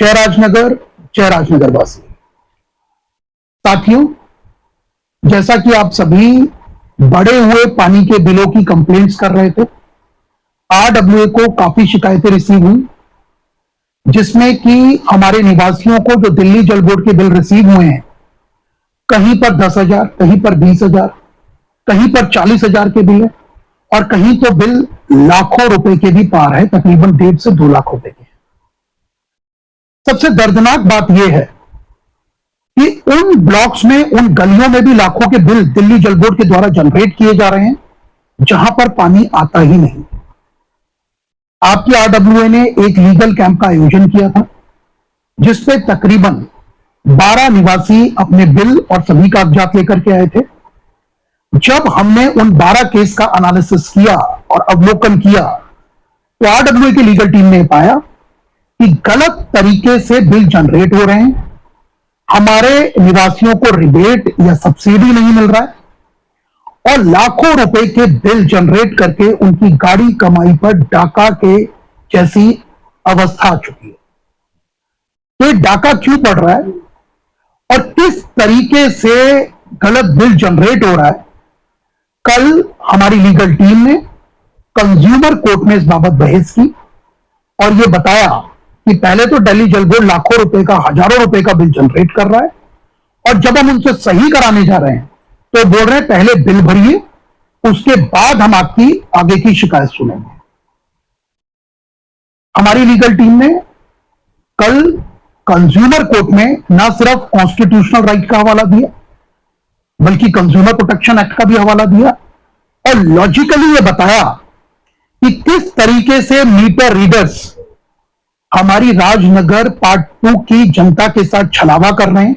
जयराजनगर, जयराजनगर वासी साथियों, जैसा कि आप सभी बढ़े हुए पानी के बिलों की कंप्लेंट्स कर रहे थे, आरडब्ल्यूए को काफी शिकायतें रिसीव हुई, जिसमें कि हमारे निवासियों को जो दिल्ली जल बोर्ड के बिल रिसीव हुए हैं, कहीं पर 10,000, कहीं पर 20,000, कहीं पर 40,000 के बिल है और कहीं तो बिल लाखों रुपए के भी पार है, तकरीबन 1.5 से 2 लाख रुपए के। सबसे दर्दनाक बात यह है कि उन ब्लॉक्स में, उन गलियों में भी लाखों के बिल दिल्ली जल बोर्ड के द्वारा जनरेट किए जा रहे हैं, जहां पर पानी आता ही नहीं। आपकी आरडब्ल्यूए ने एक लीगल कैंप का आयोजन किया था, जिसपे तकरीबन 12 निवासी अपने बिल और सभी कागजात लेकर के आए थे। जब हमने उन 12 केस का एनालिसिस किया और अवलोकन किया, तो आरडब्ल्यूए की लीगल टीम ने पाया कि गलत तरीके से बिल जनरेट हो रहे हैं, हमारे निवासियों को रिबेट या सब्सिडी नहीं मिल रहा है और लाखों रुपए के बिल जनरेट करके उनकी गाड़ी कमाई पर डाका के जैसी अवस्था आ चुकी है। तो ये डाका क्यों पड़ रहा है और किस तरीके से गलत बिल जनरेट हो रहा है, कल हमारी लीगल टीम ने कंज्यूमर कोर्ट में इस बाबत बहस की और यह बताया कि पहले तो दिल्ली जल बोर्ड लाखों रुपए का, हजारों रुपए का बिल जनरेट कर रहा है और जब हम उनसे सही कराने जा रहे हैं तो बोल रहे हैं पहले बिल भरिए, उसके बाद हम आपकी आगे की शिकायत सुनेंगे। हमारी लीगल टीम ने कल कंज्यूमर कोर्ट में ना सिर्फ कॉन्स्टिट्यूशनल राइट का हवाला दिया, बल्कि कंज्यूमर प्रोटेक्शन एक्ट का भी हवाला दिया और लॉजिकली यह बताया कि किस तरीके से मीटर रीडर्स हमारी राजनगर पार्ट 2 की जनता के साथ छलावा कर रहे हैं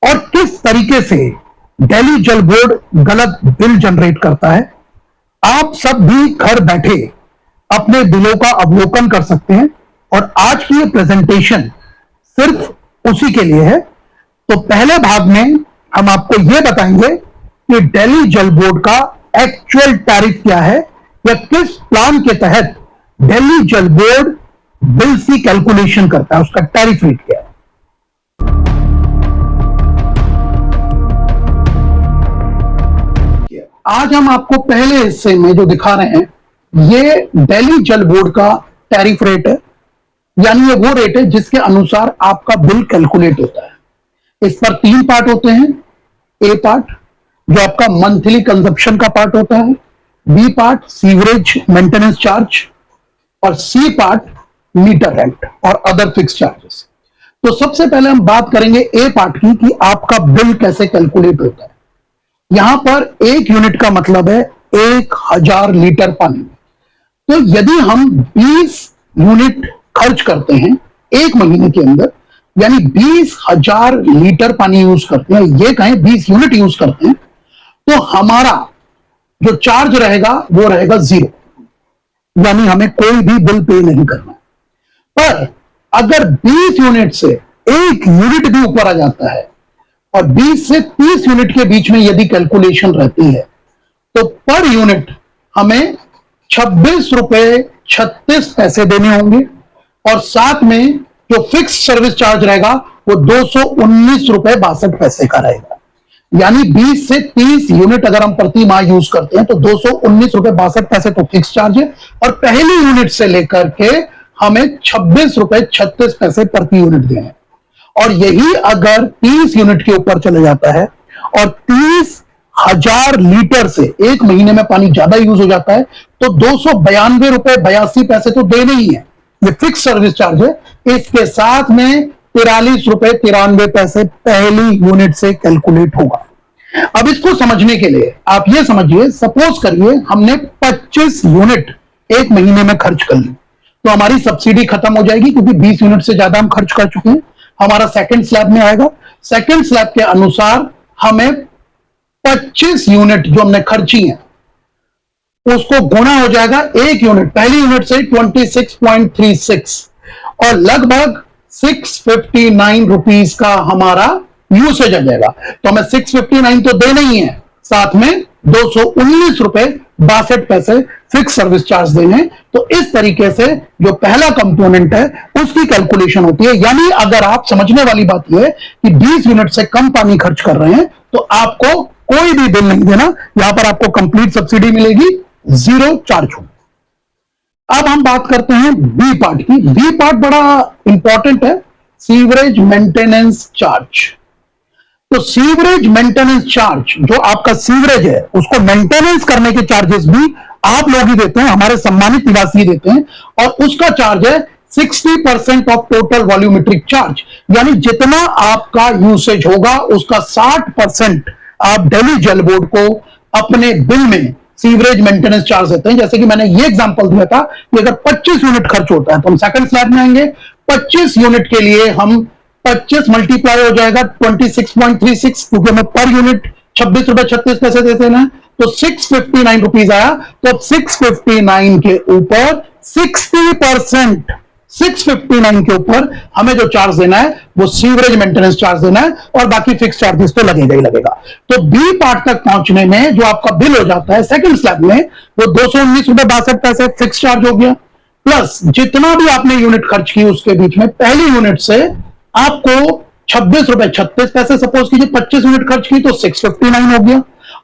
और किस तरीके से दिल्ली जल बोर्ड गलत बिल जनरेट करता है। आप सब भी घर बैठे अपने बिलों का अवलोकन कर सकते हैं और आज की ये प्रेजेंटेशन सिर्फ उसी के लिए है। तो पहले भाग में हम आपको यह बताएंगे कि दिल्ली जल बोर्ड का एक्चुअल टैरिफ क्या है या किस प्लान के तहत दिल्ली जल बोर्ड बिल की कैलकुलेशन करता है, उसका टैरिफ रेट क्या है। आज हम आपको पहले हिस्से में जो दिखा रहे हैं, ये दिल्ली जल बोर्ड का टैरिफ रेट है, यानी ये वो रेट है जिसके अनुसार आपका बिल कैलकुलेट होता है। इस पर 3 पार्ट होते हैं। ए पार्ट जो आपका मंथली कंजप्शन का पार्ट होता है, B part sewerage maintenance charge और सी पार्ट मीटर रेंट और अदर फिक्स चार्जेस। तो सबसे पहले हम बात करेंगे ए पार्ट की कि आपका बिल कैसे कैलकुलेट होता है। यहां पर 1 यूनिट का मतलब है 1000 लीटर पानी। तो यदि हम 20 यूनिट खर्च करते हैं एक महीने के अंदर, यानी 20,000 लीटर पानी यूज करते हैं, ये कहें 20 यूनिट यूज करते हैं, तो हमारा जो चार्ज रहेगा वो रहेगा 0, यानी हमें कोई भी बिल पे नहीं करना। पर अगर 20 यूनिट से 1 यूनिट भी ऊपर आ जाता है और 20 से 30 यूनिट के बीच में यदि कैलकुलेशन रहती है, तो पर यूनिट हमें 26 रुपए 36 पैसे देने होंगे और साथ में जो फिक्स सर्विस चार्ज रहेगा वो 219 रुपए 62 पैसे का रहेगा। यानी 20 से 30 यूनिट अगर हम प्रति माह यूज करते हैं तो 219 रुपए 62 पैसे तो फिक्स चार्ज है और पहली यूनिट से लेकर के हमें 26 रुपए 36 पैसे प्रति यूनिट देने। और यही अगर 30 यूनिट के ऊपर चले जाता है और 30,000 लीटर से एक महीने में पानी ज्यादा यूज हो जाता है, तो 292 रुपए 82 पैसे तो देने ही है, ये फिक्स सर्विस चार्ज है। इसके साथ में 43 रुपए 93 पैसे पहली यूनिट से कैलकुलेट होगा। अब इसको समझने के लिए आप ये समझिए, सपोज करिए हमने 25 यूनिट एक महीने में खर्च कर ली, तो हमारी सब्सिडी खत्म हो जाएगी क्योंकि 20 यूनिट से ज्यादा हम खर्च कर चुके हैं। हमारा सेकंड स्लैब में आएगा। सेकंड स्लैब के अनुसार हमें 25 यूनिट जो हमने खर्ची है उसको गुणा हो जाएगा एक यूनिट, पहली यूनिट से 26.36 और लगभग 659 रुपीस का हमारा यूसेज आ जाएगा। तो हमें 659 तो देना ही है, साथ में ₹219.62 फिक्स सर्विस चार्ज देने। तो इस तरीके से जो पहला कंपोनेंट है उसकी कैलकुलेशन होती है। यानी अगर आप, समझने वाली बात यह है कि 20 यूनिट से कम पानी खर्च कर रहे हैं तो आपको कोई भी बिल नहीं देना, यहां पर आपको कंप्लीट सब्सिडी मिलेगी, जीरो चार्ज होगा। अब हम बात करते हैं बी पार्ट की। बी पार्ट बड़ा इंपॉर्टेंट है, सीवरेज मेंटेनेंस चार्ज। तो सीवरेज मेंटेनेंस चार्ज, जो आपका सीवरेज है उसको मेंटेनेंस करने के चार्जेस भी आप लोग ही देते हैं, हमारे सम्मानित निवासी देते हैं, और उसका चार्ज है 60% ऑफ टोटल वॉल्यूमेट्रिक चार्ज। यानी जितना आपका यूसेज होगा उसका 60% आप दिल्ली जल बोर्ड को अपने बिल में सीवरेज मेंटेनेंस चार्ज देते हैं। जैसे कि मैंने ये एग्जांपल दिया था कि अगर 25 यूनिट खर्च होता है तो हम सेकंड स्लाइड में आएंगे, 25 यूनिट के लिए हम 25 मल्टीप्लाई हो जाएगा 26.36, क्योंकि हमें पर यूनिट 26 रुपए 36 पैसे देते हैं, तो 659 रुपीज आया। तो 659 के ऊपर 60%, 659 के ऊपर हमें जो चार्ज देना है वो सीवरेज मेंटेनेंस चार्ज देना है, और बाकी फिक्स चार्जेस तो लगेगा ही लगेगा। तो बी पार्ट तक पहुंचने में जो आपका बिल हो जाता है सेकंड स्लैब में, वो 219 रुपए 62 पैसे फिक्स चार्ज हो गया, प्लस जितना भी आपने यूनिट खर्च की उसके बीच में पहली यूनिट से आपको 26 रुपए 36 पैसे, सपोज कीजिए 25 यूनिट खर्च की तो 659 हो गया,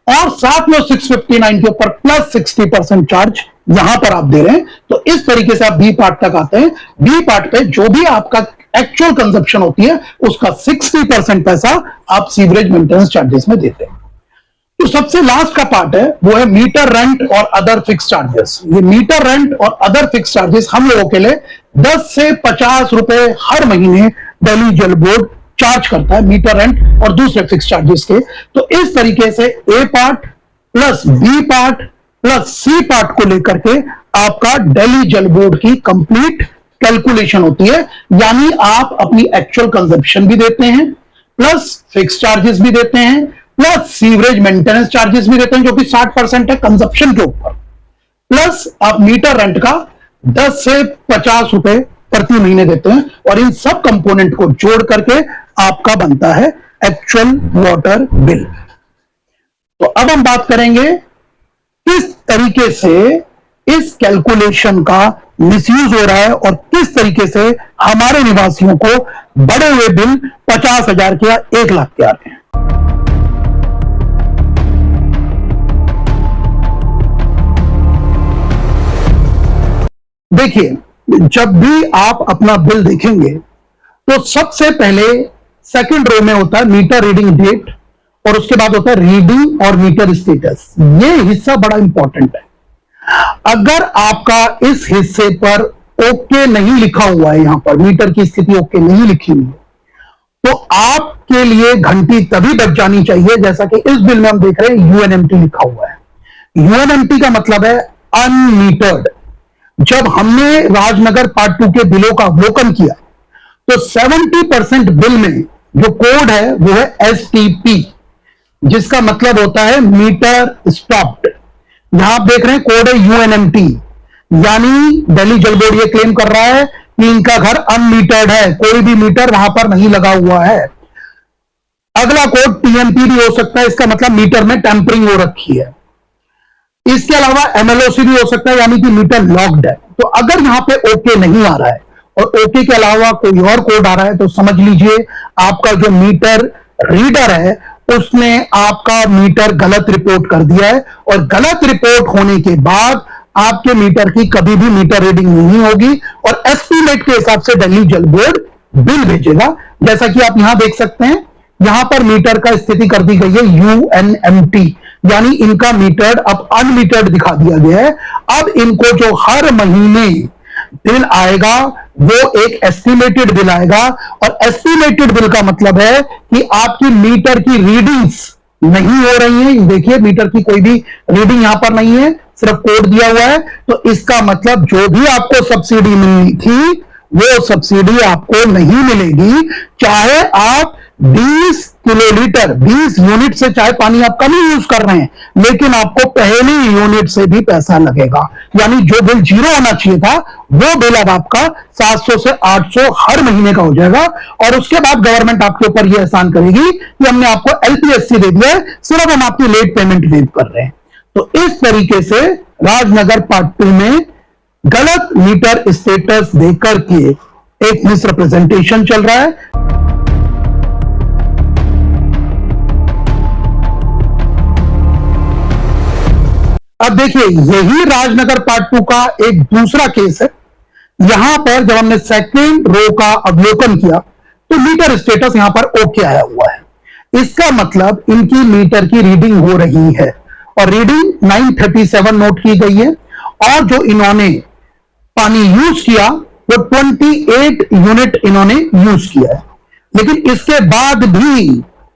और साथ में 659 के ऊपर प्लस 60% चार्ज यहां पर आप दे रहे हैं। तो इस तरीके से आप बी पार्ट तक आते हैं। बी पार्ट पे जो भी आपका एक्चुअल कंजप्शन होती है उसका 60% पैसा आप सीवरेज मेंटेनेंस चार्जेस में देते हैं। तो सबसे लास्ट का पार्ट है वो है मीटर रेंट और अदर फिक्स चार्जेस। ये मीटर रेंट और अदर फिक्स चार्जेस हम लोगों के लिए 10 से 50 रुपए हर महीने दिल्ली जल बोर्ड चार्ज करता है, मीटर रेंट और दूसरे फिक्स चार्जेस के। तो इस तरीके से A part plus B part plus C part को लेकर के आपका दिल्ली जल बोर्ड की कंप्लीट कैलकुलेशन होती है। यानी आप अपनी एक्चुअल कंजप्शन भी देते हैं, प्लस फिक्स चार्जेस भी देते हैं, प्लस सीवरेज मेंटेनेंस चार्जेस भी देते हैं जो कि 60% है कंजप्शन के ऊपर, प्लस आप मीटर रेंट का 10 से 50 रुपए प्रति महीने देते हैं, और इन सब कंपोनेंट को जोड़ करके आपका बनता है एक्चुअल वाटर बिल। तो अब हम बात करेंगे किस तरीके से इस कैलकुलेशन का मिसयूज हो रहा है और किस तरीके से हमारे निवासियों को बड़े हुए बिल 50,000 के या 1 लाख के आ रहे हैं। देखिए, जब भी आप अपना बिल देखेंगे तो सबसे पहले सेकंड रो में होता है मीटर रीडिंग डेट, और उसके बाद होता है रीडिंग और मीटर स्टेटस। ये हिस्सा बड़ा इंपॉर्टेंट है। अगर आपका इस हिस्से पर ओके नहीं लिखा हुआ है, यहां पर मीटर की स्थिति ओके नहीं लिखी हुई है, तो आपके लिए घंटी तभी बज जानी चाहिए। जैसा कि इस बिल में हम देख रहे हैं यूएनएमटी लिखा हुआ है। यूएनएमटी का मतलब है अनमीटर्ड। जब हमने राजनगर पार्ट 2 के बिलों का अवलोकन किया तो 70% बिल में जो कोड है वो है एसटीपी, जिसका मतलब होता है मीटर स्टॉप्ड। यहां आप देख रहे हैं कोड है यूएनएमटी, यानी दिल्ली जल बोर्ड ये क्लेम कर रहा है कि इनका घर अनमीटर्ड है, कोई भी मीटर वहां पर नहीं लगा हुआ है। अगला कोड टीएमपी भी हो सकता है, इसका मतलब मीटर में टेम्परिंग हो रखी है। इसके अलावा एमएलओसी भी हो सकता है, यानी कि मीटर लॉक्ड है। तो अगर यहां पे ओके नहीं आ रहा है और ओके के अलावा कोई और कोड आ रहा है तो समझ लीजिए आपका जो मीटर रीडर है उसने आपका मीटर गलत रिपोर्ट कर दिया है, और गलत रिपोर्ट होने के बाद आपके मीटर की कभी भी मीटर रीडिंग नहीं होगी, और एस्टीमेट के हिसाब से दिल्ली जल बोर्ड बिल भेजेगा। जैसा कि आप यहां देख सकते हैं, यहां पर मीटर का स्थिति कर दी गई है यूएनएमटी, यानी इनका मीटर अब अनमीटर्ड दिखा दिया गया है। अब इनको जो हर महीने बिल आएगा वो एक एस्टिमेटेड बिल आएगा, और एस्टिमेटेड बिल का मतलब है कि आपकी मीटर की रीडिंग्स नहीं हो रही है। देखिए मीटर की कोई भी रीडिंग यहां पर नहीं है, सिर्फ कोड दिया हुआ है। तो इसका मतलब जो भी आपको सब्सिडी मिलनी थी वो सब्सिडी आपको नहीं मिलेगी, चाहे आप 20 किलोलीटर 20 यूनिट से चाहे पानी आप कम यूज कर रहे हैं, लेकिन आपको पहली यूनिट से भी पैसा लगेगा। यानी जो बिल 0 होना चाहिए था वो बिल अब आपका 700 से 800 हर महीने का हो जाएगा, और उसके बाद गवर्नमेंट आपके ऊपर यह एहसान करेगी कि हमने आपको एलपीएससी दे दिया है, सिर्फ हम आपकी लेट पेमेंट वेव कर रहे हैं। तो इस तरीके से राजनगर पार्ट 2 में गलत मीटर स्टेटस देकर के एक मिसरिप्रेजेंटेशन चल रहा है। अब देखिए, यही राजनगर पार्ट 2 का एक दूसरा केस है। यहां पर जब हमने सेकंड रो का अवलोकन किया तो मीटर स्टेटस यहां पर ओके आया हुआ है। इसका मतलब इनकी मीटर की रीडिंग हो रही है और रीडिंग 937 नोट की गई है और जो इन्होंने पानी यूज किया वो 28 यूनिट इन्होंने यूज किया है। लेकिन इसके बाद भी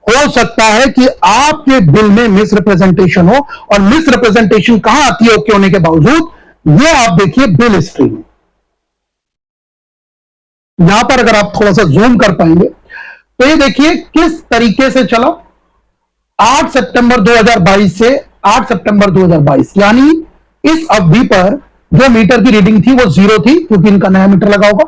हो सकता है कि आपके बिल में मिसरिप्रेजेंटेशन हो, और मिसरिप्रेजेंटेशन कहां आती है ओके होने के बावजूद, ये आप देखिए बिल हिस्ट्री में। यहां पर अगर आप थोड़ा सा जूम कर पाएंगे तो ये देखिए किस तरीके से चला। 8 सितंबर 2022 से 8 सितंबर 2022 यानी इस अवधि पर जो मीटर की रीडिंग थी वो 0 थी, क्योंकि इनका नया मीटर लगा होगा।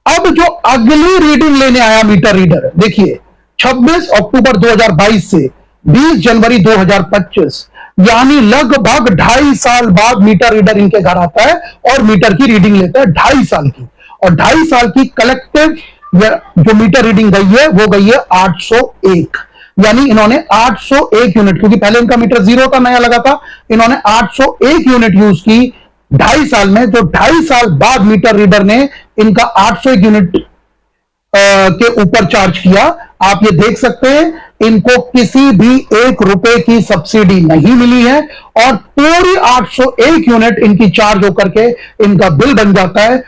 अब जो अगली रीडिंग लेने आया मीटर रीडर, देखिए 26 अक्टूबर 2022 से 20 जनवरी 2025 यानी लगभग 2.5 साल बाद मीटर रीडर इनके घर आता है और मीटर की रीडिंग लेता है 2.5 साल की। और 2.5 साल की कलेक्टिव जो मीटर रीडिंग गई है वो गई है 801, यानी इन्होंने 801 यूनिट, क्योंकि पहले इनका मीटर 0 था, नया लगा था, इन्होंने 801 यूनिट यूज की 2.5 साल में। जो 2.5 साल बाद मीटर रीडर ने इनका 801 यूनिट के ऊपर चार्ज किया। आप ये देख सकते हैं इनको किसी भी 1 रुपए की सब्सिडी नहीं मिली है और पूरी 801 यूनिट इनकी चार्ज होकर के इनका बिल बन जाता है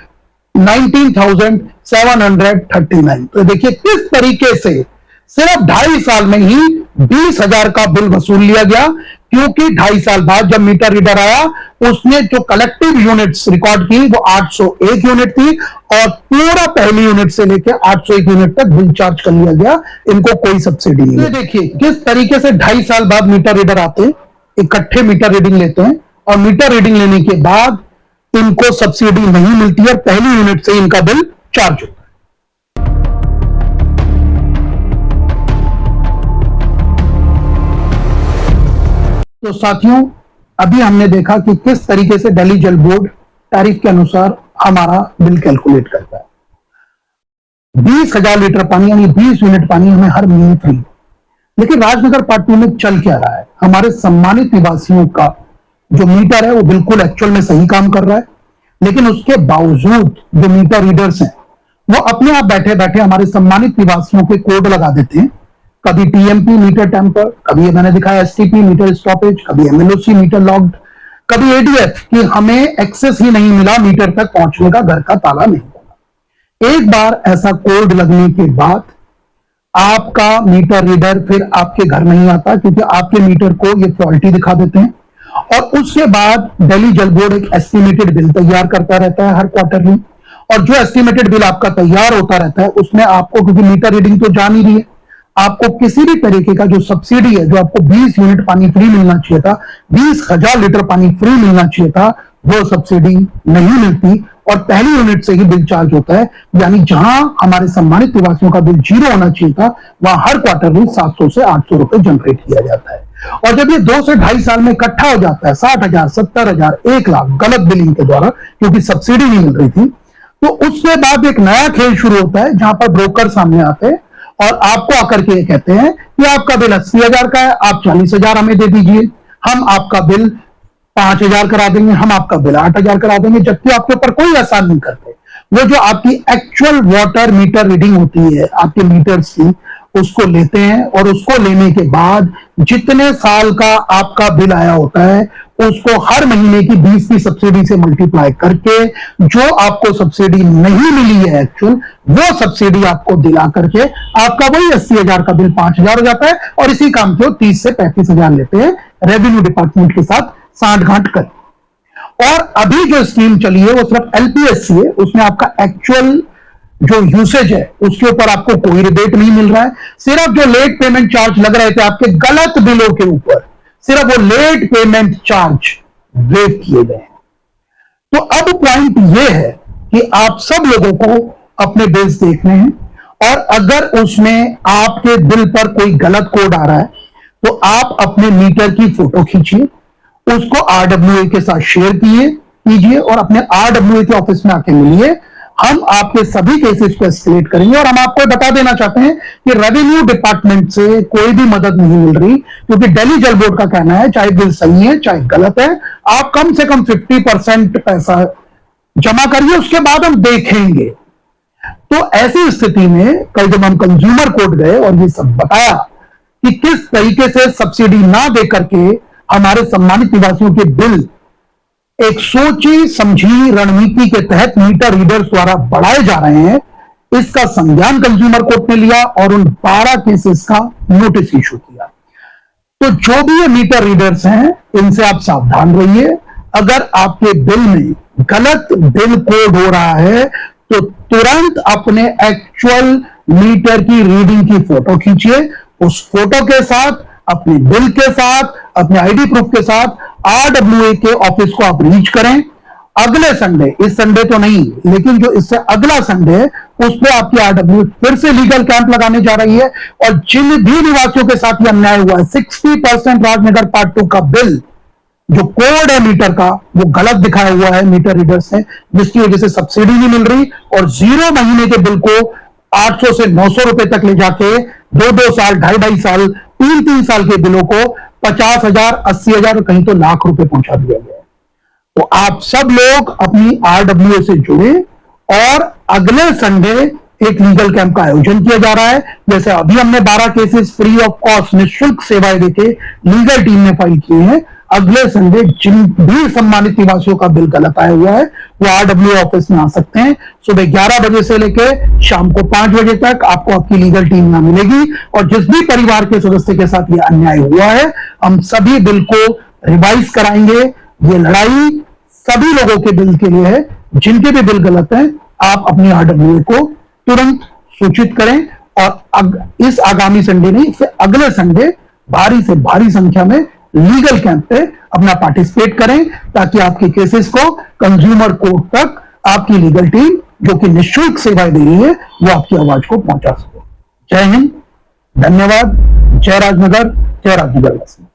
19,739। तो देखिए किस तरीके से सिर्फ 2.5 साल में ही 20,000 का बिल वसूल लिया गया, क्योंकि 2.5 साल बाद जब मीटर रीडर आया उसने जो कलेक्टिव यूनिट्स रिकॉर्ड की वो 801 यूनिट थी और पूरा पहली यूनिट से लेकर 801 यूनिट तक बिल चार्ज कर लिया गया, इनको कोई सब्सिडी नहीं है। देखिए किस तरीके से 2.5 साल बाद मीटर रीडर आते, इकट्ठे मीटर रीडिंग लेते हैं और मीटर रीडिंग लेने के बाद इनको सब्सिडी नहीं मिलती है, पहली यूनिट से इनका बिल चार्ज होता है। तो साथियों, अभी हमने देखा कि किस तरीके से दिल्ली जल बोर्ड टैरिफ के अनुसार हमारा बिल कैलकुलेट करता है। 20,000 लीटर पानी यानी 20 यूनिट पानी हमें हर महीने फ्री। लेकिन राजनगर पार्ट 2 में चल क्या रहा है, हमारे सम्मानित निवासियों का जो मीटर है वो बिल्कुल एक्चुअल में सही काम कर रहा है, लेकिन उसके बावजूद जो मीटर रीडर्स हैं वो अपने आप बैठे बैठे हमारे सम्मानित निवासियों के कोड लगा देते हैं। कभी टीएमपी मीटर टेम्पर, कभी ये मैंने दिखाया एसटीपी मीटर स्टॉपेज, कभी एमएलओसी मीटर लॉक्ड, कभी एडीएफ कि हमें एक्सेस ही नहीं मिला, मीटर तक पहुंचने का घर का ताला नहीं खोला। एक बार ऐसा कोड लगने के बाद आपका मीटर रीडर फिर आपके घर नहीं आता, क्योंकि आपके मीटर को ये फॉल्टी दिखा देते हैं। और उसके बाद दिल्ली जल बोर्ड एक एस्टिमेटेड बिल तैयार करता रहता है हर क्वार्टरली, और जो एस्टिमेटेड बिल आपका तैयार होता रहता है उसमें आपको, क्योंकि मीटर रीडिंग तो जा नहीं रही है, आपको किसी भी तरीके का जो सब्सिडी है, जो आपको 20 यूनिट पानी फ्री मिलना चाहिए था, 20,000 लीटर पानी फ्री मिलना चाहिए था, वो सब्सिडी नहीं मिलती और पहली यूनिट से ही बिल चार्ज होता है। यानी जहां हमारे सम्मानित निवासियों का बिल 0 होना चाहिए था, वहां हर क्वार्टर में 700 से 800 रुपए जनरेट किया जाता है। और जब ये 2 से 2.5 साल में इकट्ठा हो जाता है 60,000, 70,000, 1 लाख गलत बिलिंग के द्वारा, क्योंकि सब्सिडी नहीं मिल रही थी, तो उसके बाद एक नया खेल शुरू होता है जहां पर ब्रोकर सामने आते हैं और आपको आकर के ये कहते हैं कि आपका बिल 80,000 का है, आप 40,000 हमें दे दीजिए, हम आपका बिल 5,000 करा देंगे, हम आपका बिल 8,000 करा देंगे, जबकि आपके ऊपर कोई एहसान नहीं करते। वो जो आपकी एक्चुअल वाटर मीटर रीडिंग होती है आपके मीटर्स की, उसको लेते हैं और उसको लेने के बाद जितने साल का आपका बिल आया होता है उसको हर महीने की 20 की सब्सिडी से मल्टीप्लाई करके जो आपको सब्सिडी नहीं मिली है एक्चुअल, वो सब्सिडी आपको दिला करके आपका वही 80,000 का बिल 5,000 हो जाता है। और इसी काम को 30 से 35,000 लेते हैं रेवेन्यू डिपार्टमेंट के साथ साठ गांठ कर। और अभी जो स्कीम चली है वो सिर्फ एलपीएससी है, उसमें आपका एक्चुअल जो यूसेज है उसके ऊपर आपको कोई रिबेट नहीं मिल रहा है, सिर्फ जो लेट पेमेंट चार्ज लग रहे थे आपके गलत बिलों के ऊपर, सिर्फ वो लेट पेमेंट चार्ज वेव किए गए हैं। तो अब पॉइंट यह है कि आप सब लोगों को अपने बिल्स देखने हैं और अगर उसमें आपके बिल पर कोई गलत कोड आ रहा है तो आप अपने मीटर की फोटो खींचिए, उसको आरडब्ल्यूए के साथ शेयर कीजिए और अपने आरडब्ल्यूए के ऑफिस में आके मिलिए। हम आपके सभी केसेस को एस्केलेट करेंगे। और हम आपको बता देना चाहते हैं कि रेवेन्यू डिपार्टमेंट से कोई भी मदद नहीं मिल रही, क्योंकि दिल्ली जल बोर्ड का कहना है चाहे बिल सही है चाहे गलत है, आप कम से कम 50% पैसा जमा करिए, उसके बाद हम देखेंगे। तो ऐसी स्थिति में कल जब हम कंज्यूमर कोर्ट गए और ये सब बताया कि किस तरीके से सब्सिडी ना दे करके हमारे सम्मानित निवासियों के बिल एक सोची समझी रणनीति के तहत मीटर रीडर्स द्वारा बढ़ाए जा रहे हैं, इसका संज्ञान कंज्यूमर कोर्ट ने लिया और उन 12 केसेस का नोटिस इशू किया। तो जो भी ये मीटर रीडर्स हैं, इनसे आप सावधान रहिए। अगर आपके बिल में गलत बिल कोड हो रहा है तो तुरंत अपने एक्चुअल मीटर की रीडिंग की फोटो खींचिए, उस फोटो के साथ अपने बिल के साथ अपने आईडी प्रूफ के साथ आरडब्ल्यूए के ऑफिस को आप रीच करें। अगले संडे, इस संडे तो नहीं लेकिन जो इससे अगला संडे है, उस पर आपकी आरडब्ल्यू फिर से लीगल कैंप लगाने जा रही है। और जिन भी निवासियों के साथ यह अन्याय हुआ है, 60% राजनगर पार्ट 2 का बिल जो कोड है मीटर का वो गलत दिखाया हुआ है मीटर रीडर से, जिसकी वजह से सब्सिडी नहीं मिल रही और 0 महीने के बिल को 800 से 900 रुपए तक ले जाके 2-2 साल 2.5 साल 3-3 साल के बिलों को 50,000 80,000 कहीं तो लाख रुपए पहुंचा दिया गया है। तो आप सब लोग अपनी आरडब्ल्यूए से जुड़े और अगले संडे एक लीगल कैंप का आयोजन किया जा रहा है। जैसे अभी हमने 12 केसेस फ्री ऑफ कॉस्ट निःशुल्क सेवाएं देके लीगल टीम ने फाइल किए हैं, अगले संडे जिन भी सम्मानित निवासियों का बिल गलत आया हुआ है वो आरडब्ल्यू ऑफिस में आ सकते हैं। सुबह 11 बजे से लेके शाम को 5 बजे तक आपको आपकी लीगल टीम ना मिलेगी। और जिस भी परिवार के सदस्य के साथ ये अन्याय हुआ है, हम सभी बिल को रिवाइज कराएंगे। ये लड़ाई सभी लोगों के बिल के लिए है। जिनके भी बिल गलत है, आप अपनी आरडब्ल्यू को तुरंत सूचित करें और इस आगामी संडे नहीं, इससे अगले संडे भारी से भारी संख्या में लीगल कैंप पे अपना पार्टिसिपेट करें, ताकि आपके केसेस को कंज्यूमर कोर्ट तक आपकी लीगल टीम जो कि निःशुल्क सेवाएं दे रही है वो आपकी आवाज को पहुंचा सके। जय हिंद, धन्यवाद। जय राजनगर, जय राजनगर वासी।